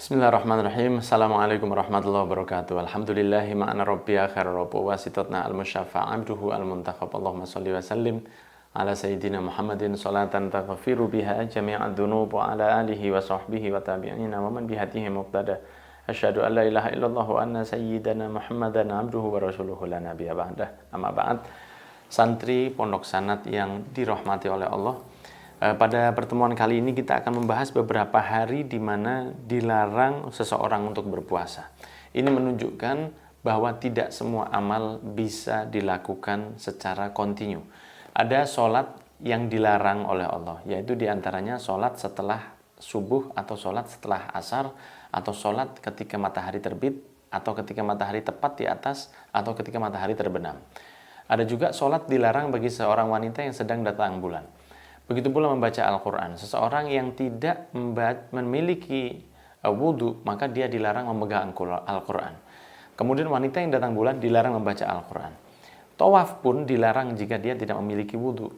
Bismillahirrahmanirrahim. Assalamualaikum warahmatullahi wabarakatuh. Alhamdulillahi ma'ana rabbiya khairu rabbu wasitotna al-musyafa' abduhu al-muntakhab. Allahumma salli wa sallim ala sayyidina Muhammadin salatan taghfiru biha jami'ad dhunub wa ala alihi wa sahbihi wa tabi'ina wa man bihatihi muqtada. Asyhadu an la ilaha illallah wa anna sayyidana Muhammadan abduhu wa rasuluhu la nabiyya ba'dah. Amma ba'd. Santri Pondok Sanad yang dirahmati oleh Allah. Pada pertemuan kali ini kita akan membahas beberapa hari di mana dilarang seseorang untuk berpuasa. Ini menunjukkan bahwa tidak semua amal bisa dilakukan secara kontinu. Ada sholat yang dilarang oleh Allah, yaitu diantaranya sholat setelah subuh atau sholat setelah asar, atau sholat ketika matahari terbit, atau ketika matahari tepat di atas, atau ketika matahari terbenam. Ada juga sholat dilarang bagi seorang wanita yang sedang datang bulan. Begitu pula membaca Al-Quran. Seseorang yang tidak memiliki wudhu, maka dia dilarang memegang Al-Quran. Kemudian wanita yang datang bulan dilarang membaca Al-Quran. Tawaf pun dilarang jika dia tidak memiliki wudhu.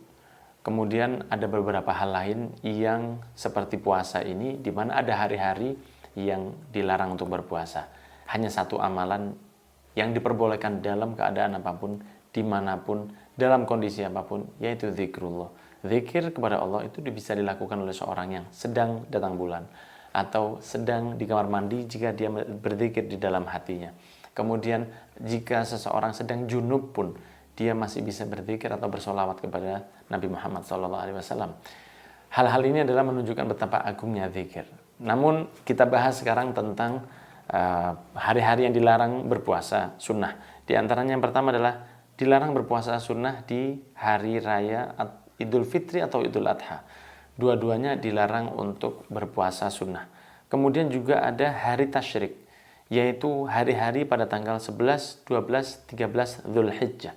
Kemudian ada beberapa hal lain yang seperti puasa ini, di mana ada hari-hari yang dilarang untuk berpuasa. Hanya satu amalan yang diperbolehkan dalam keadaan apapun, dimanapun, dalam kondisi apapun, yaitu zikrullah. Zikir kepada Allah itu bisa dilakukan oleh seorang yang sedang datang bulan atau sedang di kamar mandi jika dia berzikir di dalam hatinya. Kemudian jika seseorang sedang junub pun dia masih bisa berzikir atau bersolawat kepada Nabi Muhammad SAW. Hal-hal ini adalah menunjukkan betapa agungnya zikir. Namun kita bahas sekarang tentang hari-hari yang dilarang berpuasa sunnah. Di antaranya yang pertama adalah dilarang berpuasa sunnah di hari raya Idul Fitri atau Idul Adha. Dua-duanya dilarang untuk berpuasa sunnah. Kemudian juga ada hari tasyrik, yaitu hari-hari pada tanggal 11, 12, 13 Dzulhijjah.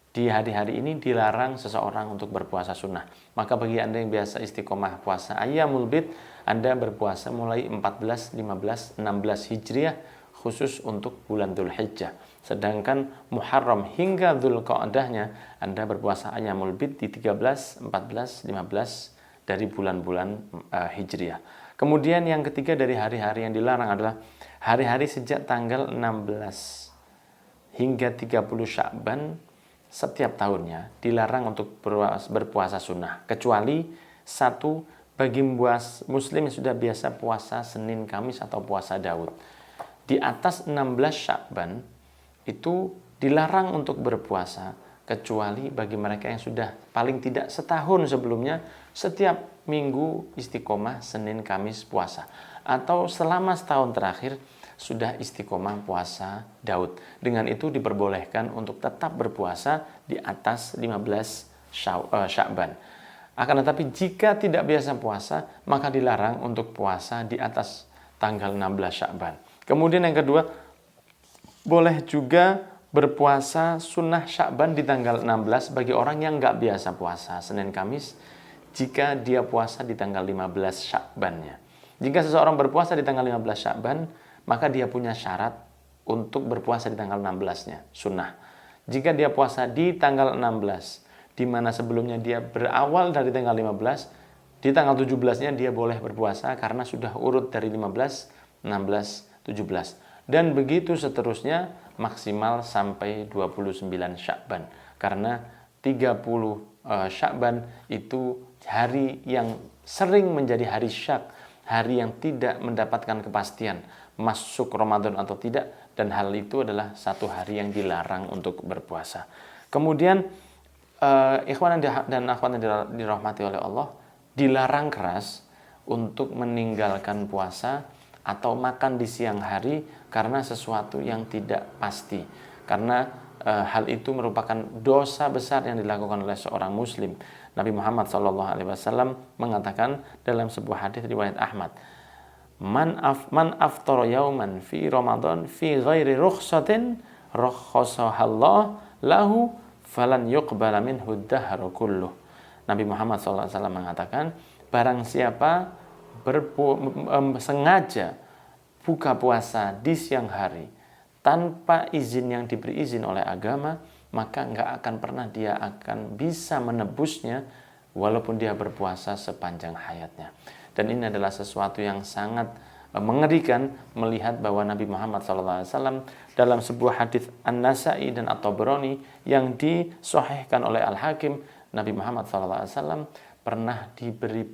Di hari-hari ini dilarang seseorang untuk berpuasa sunnah. Maka bagi Anda yang biasa istiqomah puasa Ayyamul Bid, Anda berpuasa mulai 14, 15, 16 Hijriah khusus untuk bulan Dzulhijjah. Sedangkan Muharram hingga Dzulqa'dahnya Anda berpuasa Ayyamul Bid di 13, 14, 15 dari bulan-bulan Hijriah. Kemudian yang ketiga dari hari-hari yang dilarang adalah hari-hari sejak tanggal 16 hingga 30 Sya'ban setiap tahunnya dilarang untuk berpuasa sunnah. Kecuali satu, bagi muslim yang sudah biasa puasa Senin, Kamis atau puasa Daud. Di atas 16 Sya'ban itu dilarang untuk berpuasa, kecuali bagi mereka yang sudah paling tidak setahun sebelumnya setiap minggu istiqomah Senin Kamis puasa, atau selama setahun terakhir sudah istiqomah puasa Daud. Dengan itu diperbolehkan untuk tetap berpuasa di atas 15 Sya'ban. Akan tetapi jika tidak biasa puasa, maka dilarang untuk puasa di atas tanggal 16 Sya'ban. Kemudian yang kedua, boleh juga berpuasa sunnah Sya'ban di tanggal 16 bagi orang yang nggak biasa puasa Senin Kamis jika dia puasa di tanggal 15 Sya'bannya. Jika seseorang berpuasa di tanggal 15 Sya'ban, maka dia punya syarat untuk berpuasa di tanggal 16-nya, sunnah. Jika dia puasa di tanggal 16, di mana sebelumnya dia berawal dari tanggal 15, di tanggal 17-nya dia boleh berpuasa karena sudah urut dari 15, 16, 17. Dan begitu seterusnya maksimal sampai 29 Sya'ban. Karena 30 Sya'ban itu hari yang sering menjadi hari syak, hari yang tidak mendapatkan kepastian masuk Ramadan atau tidak, dan hal itu adalah satu hari yang dilarang untuk berpuasa. Kemudian ikhwan dan akhwat yang dirahmati oleh Allah, dilarang keras untuk meninggalkan puasa atau makan di siang hari karena sesuatu yang tidak pasti. Karena hal itu merupakan dosa besar yang dilakukan oleh seorang muslim. Nabi Muhammad SAW mengatakan dalam sebuah hadis riwayat Ahmad, Man aftara yauman fi Ramadan fi ghairi rukhsatin rakhasahallah lahu falan yuqbala minhu dahru kulluh. Nabi Muhammad SAW mengatakan, barang siapa sengaja buka puasa di siang hari tanpa izin yang diberi izin oleh agama, maka nggak akan pernah dia akan bisa menebusnya walaupun dia berpuasa sepanjang hayatnya. Dan ini adalah sesuatu yang sangat mengerikan melihat bahwa Nabi Muhammad SAW dalam sebuah hadis An-Nasa'i dan At-Tabrani yang disahihkan oleh Al-Hakim, Nabi Muhammad SAW pernah diberi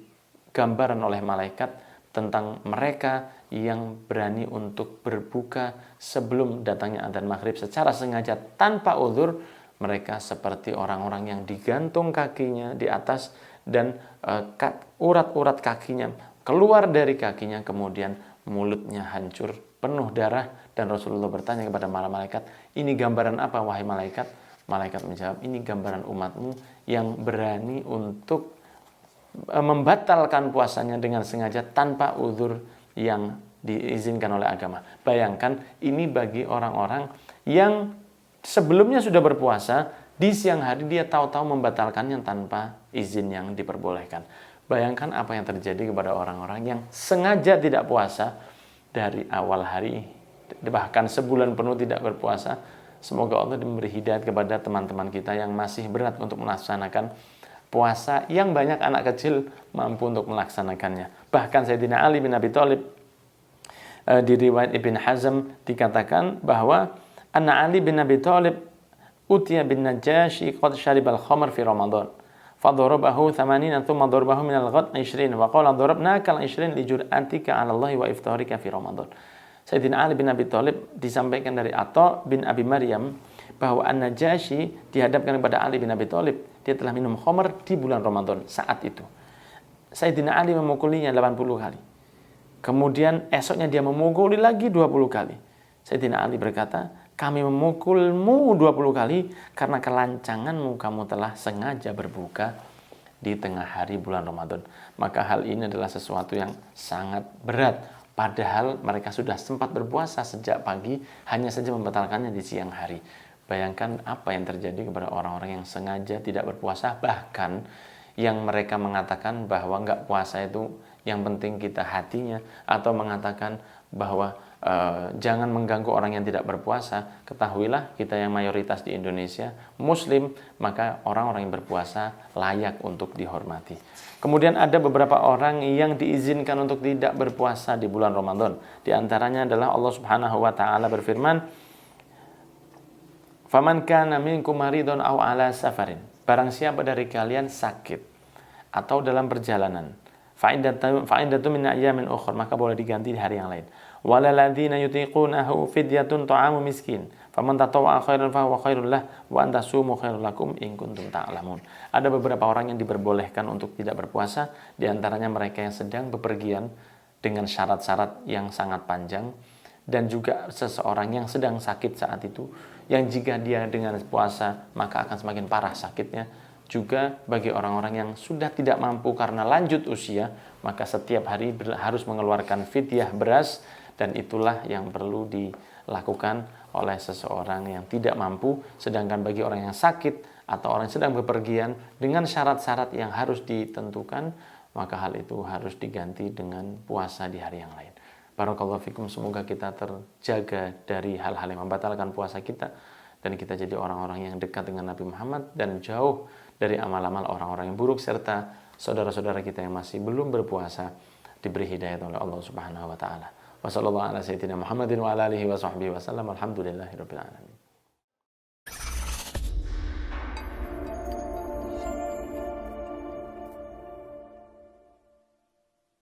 gambaran oleh malaikat tentang mereka yang berani untuk berbuka sebelum datangnya adzan maghrib secara sengaja tanpa uzur. Mereka seperti orang-orang yang digantung kakinya di atas dan urat-urat kakinya keluar dari kakinya, kemudian mulutnya hancur penuh darah, dan Rasulullah bertanya kepada para malaikat, ini gambaran apa wahai malaikat? Malaikat menjawab, ini gambaran umatmu yang berani untuk membatalkan puasanya dengan sengaja tanpa uzur yang diizinkan oleh agama. Bayangkan, ini bagi orang-orang yang sebelumnya sudah berpuasa, di siang hari dia tahu-tahu membatalkannya tanpa izin yang diperbolehkan. Bayangkan apa yang terjadi kepada orang-orang yang sengaja tidak puasa dari awal hari, bahkan sebulan penuh tidak berpuasa. Semoga Allah memberi hidayah kepada teman-teman kita yang masih berat untuk melaksanakan puasa, yang banyak anak kecil mampu untuk melaksanakannya. Bahkan Sayyidina Ali bin Abi Thalib, di riwayat Ibn Hazm dikatakan bahwa Anna Ali bin Abi Thalib utiya bin Najashi qad syaribal khamr fi Ramadan fadharabahu 80 thumma darabahu min al-ghad 20 wa qala darabnaka al-20 li jur'atika 'ala Allah wa iftarika fi Ramadan. Sayyidina Ali bin Abi Thalib disampaikan dari Atha bin Abi Maryam bahwa An-Najashi dihadapkan kepada Ali bin Abi Thalib, dia telah minum khamr di bulan Ramadan saat itu. Sayyidina Ali memukulinya 80 kali. Kemudian esoknya dia memukuli lagi 20 kali. Sayyidina Ali berkata, kami memukulmu 20 kali karena kelancanganmu, kamu telah sengaja berbuka di tengah hari bulan Ramadan. Maka hal ini adalah sesuatu yang sangat berat. Padahal mereka sudah sempat berpuasa sejak pagi, hanya saja membatalkannya di siang hari. Bayangkan apa yang terjadi kepada orang-orang yang sengaja tidak berpuasa, bahkan yang mereka mengatakan bahwa enggak puasa itu yang penting kita hatinya, atau mengatakan bahwa jangan mengganggu orang yang tidak berpuasa. Ketahuilah, kita yang mayoritas di Indonesia Muslim, maka orang-orang yang berpuasa layak untuk dihormati. Kemudian ada beberapa orang yang diizinkan untuk tidak berpuasa di bulan Ramadan. Di antaranya adalah Allah Subhanahu wa taala berfirman, "Faman kana minkum maridun aw ala safarin." Barang siapa dari kalian sakit atau dalam perjalanan, fa'idatu min ayyamin ukhra, maka boleh diganti di hari yang lain. Walalladzina yutiqunahu fidyatun ta'amu miskin, faman tatawwa'a khairan fa huwa khairul lah wa an tasumu khairul lakum in kuntum ta'lamun. Ada beberapa orang yang diperbolehkan untuk tidak berpuasa, di antaranya mereka yang sedang bepergian dengan syarat-syarat yang sangat panjang, dan juga seseorang yang sedang sakit saat itu, yang jika dia dengan puasa maka akan semakin parah sakitnya. Juga bagi orang-orang yang sudah tidak mampu karena lanjut usia, maka setiap hari harus mengeluarkan fidyah beras, dan itulah yang perlu dilakukan oleh seseorang yang tidak mampu. Sedangkan bagi orang yang sakit atau orang yang sedang bepergian dengan syarat-syarat yang harus ditentukan, maka hal itu harus diganti dengan puasa di hari yang lain. Barakallahu fikum, semoga kita terjaga dari hal-hal yang membatalkan puasa kita, dan kita jadi orang-orang yang dekat dengan Nabi Muhammad dan jauh dari amal-amal orang-orang yang buruk, serta saudara-saudara kita yang masih belum berpuasa diberi hidayah oleh Allah Subhanahu wa taala. Wassallallahu ala sayyidina Muhammadin wa ala alihi wa sahbihi wasallam. Alhamdulillahirabbil alamin.